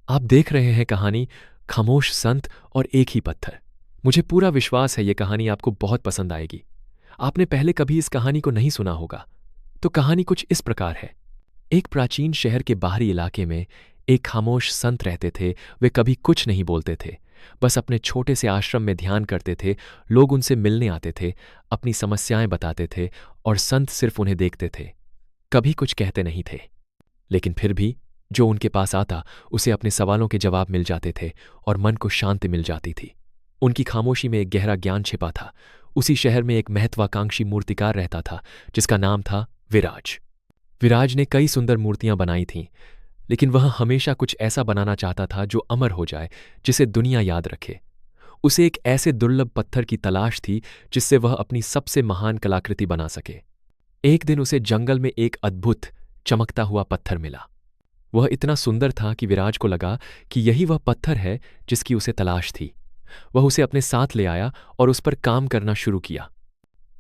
आप देख रहे हैं कहानी खामोश संत और एक ही पत्थर। मुझे पूरा विश्वास है ये कहानी आपको बहुत पसंद आएगी। आपने पहले कभी इस कहानी को नहीं सुना होगा। तो कहानी कुछ इस प्रकार है। एक प्राचीन शहर के बाहरी इलाके में एक खामोश संत रहते थे। वे कभी कुछ नहीं बोलते थे, बस अपने छोटे से आश्रम में ध्यान करते थे। लोग उनसे मिलने आते थे, अपनी समस्याएं बताते थे और संत सिर्फ उन्हें देखते थे, कभी कुछ कहते नहीं थे। लेकिन फिर भी जो उनके पास आता उसे अपने सवालों के जवाब मिल जाते थे और मन को शांति मिल जाती थी। उनकी खामोशी में एक गहरा ज्ञान छिपा था। उसी शहर में एक महत्वाकांक्षी मूर्तिकार रहता था जिसका नाम था विराज। विराज ने कई सुंदर मूर्तियां बनाई थीं, लेकिन वह हमेशा कुछ ऐसा बनाना चाहता था जो अमर हो जाए, जिसे दुनिया याद रखे। उसे एक ऐसे दुर्लभ पत्थर की तलाश थी जिससे वह अपनी सबसे महान कलाकृति बना सके। एक दिन उसे जंगल में एक अद्भुत चमकता हुआ पत्थर मिला। वह इतना सुंदर था कि विराज को लगा कि यही वह पत्थर है जिसकी उसे तलाश थी। वह उसे अपने साथ ले आया और उस पर काम करना शुरू किया।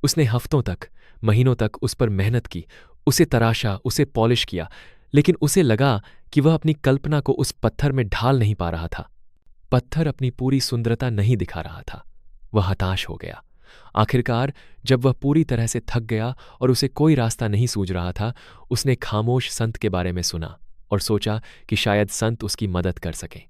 उसने हफ्तों तक, महीनों तक उस पर मेहनत की, उसे तराशा, उसे पॉलिश किया, लेकिन उसे लगा कि वह अपनी कल्पना को उस पत्थर में ढाल नहीं पा रहा था। पत्थर अपनी पूरी सुंदरता नहीं दिखा रहा था। वह हताश हो गया। आखिरकार जब वह पूरी तरह से थक गया और उसे कोई रास्ता नहीं सूझ रहा था, उसने खामोश संत के बारे में सुना और सोचा कि शायद संत उसकी मदद कर सकें।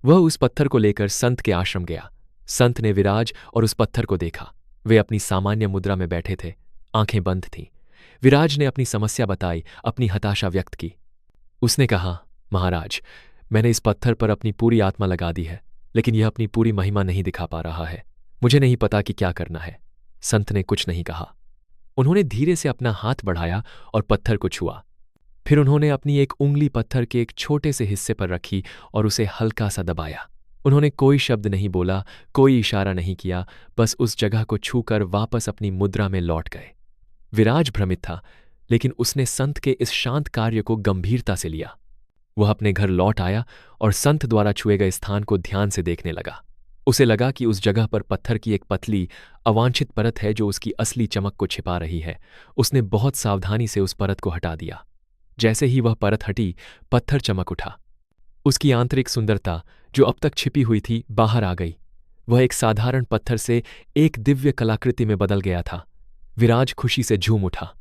वह उस पत्थर को लेकर संत के आश्रम गया। संत ने विराज और उस पत्थर को देखा। वे अपनी सामान्य मुद्रा में बैठे थे, आंखें बंद थीं। विराज ने अपनी समस्या बताई, अपनी हताशा व्यक्त की। उसने कहा, महाराज, मैंने इस पत्थर पर अपनी पूरी आत्मा लगा दी है, लेकिन यह अपनी पूरी महिमा नहीं दिखा पा रहा है। मुझे नहीं पता कि क्या करना है। संत ने कुछ नहीं कहा। उन्होंने धीरे से अपना हाथ बढ़ाया और पत्थर को छुआ। फिर उन्होंने अपनी एक उंगली पत्थर के एक छोटे से हिस्से पर रखी और उसे हल्का सा दबाया। उन्होंने कोई शब्द नहीं बोला, कोई इशारा नहीं किया, बस उस जगह को छूकर वापस अपनी मुद्रा में लौट गए। विराज भ्रमित था, लेकिन उसने संत के इस शांत कार्य को गंभीरता से लिया। वह अपने घर लौट आया और संत द्वारा छुए गए स्थान को ध्यान से देखने लगा। उसे लगा कि उस जगह पर पत्थर की एक पतली, अवांछित परत है जो उसकी असली चमक को छिपा रही है। उसने बहुत सावधानी से उस परत को हटा दिया। जैसे ही वह परत हटी, पत्थर चमक उठा। उसकी आंतरिक सुंदरता, जो अब तक छिपी हुई थी, बाहर आ गई। वह एक साधारण पत्थर से एक दिव्य कलाकृति में बदल गया था। विराज खुशी से झूम उठा।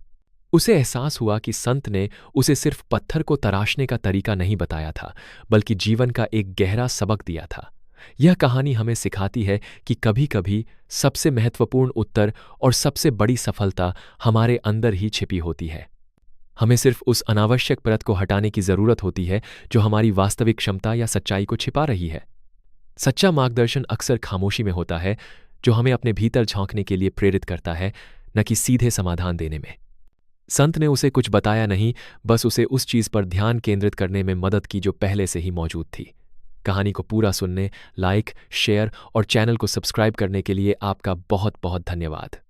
उसे एहसास हुआ कि संत ने उसे सिर्फ पत्थर को तराशने का तरीका नहीं बताया था, बल्कि जीवन का एक गहरा सबक दिया था। यह कहानी हमें सिखाती है कि कभी-कभी सबसे महत्वपूर्ण उत्तर और सबसे बड़ी सफलता हमारे अंदर ही छिपी होती है। हमें सिर्फ उस अनावश्यक परत को हटाने की जरूरत होती है जो हमारी वास्तविक क्षमता या सच्चाई को छिपा रही है। सच्चा मार्गदर्शन अक्सर खामोशी में होता है, जो हमें अपने भीतर झांकने के लिए प्रेरित करता है, न कि सीधे समाधान देने में। संत ने उसे कुछ बताया नहीं, बस उसे उस चीज पर ध्यान केंद्रित करने में मदद की जो पहले से ही मौजूद थी। कहानी को पूरा सुनने, लाइक, शेयर और चैनल को सब्सक्राइब करने के लिए आपका बहुत बहुत धन्यवाद।